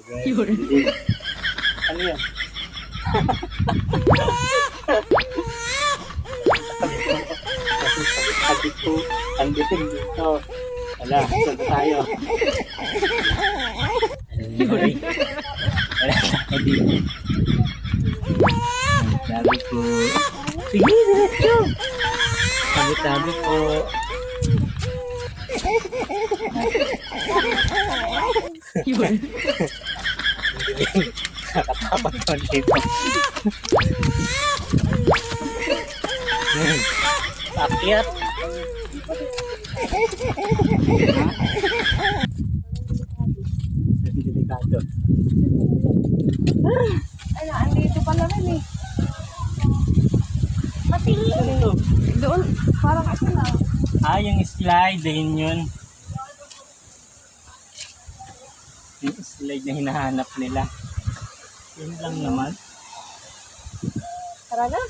Yun. Ano yan? Sabi ko, ang bitin dito. Wala, saan tayo? Yun. Wala tayo dito. Sabi ko, sige, diretso. Sabi ko, Yun. nakatapat ko dito. Akyat. Delikado. Ay, andito pala rin eh. Patingin. Ito. Doon, parang ako na. Yung slide, yun. Yung slide na hinahanap nila. Yun lang naman. Tara na.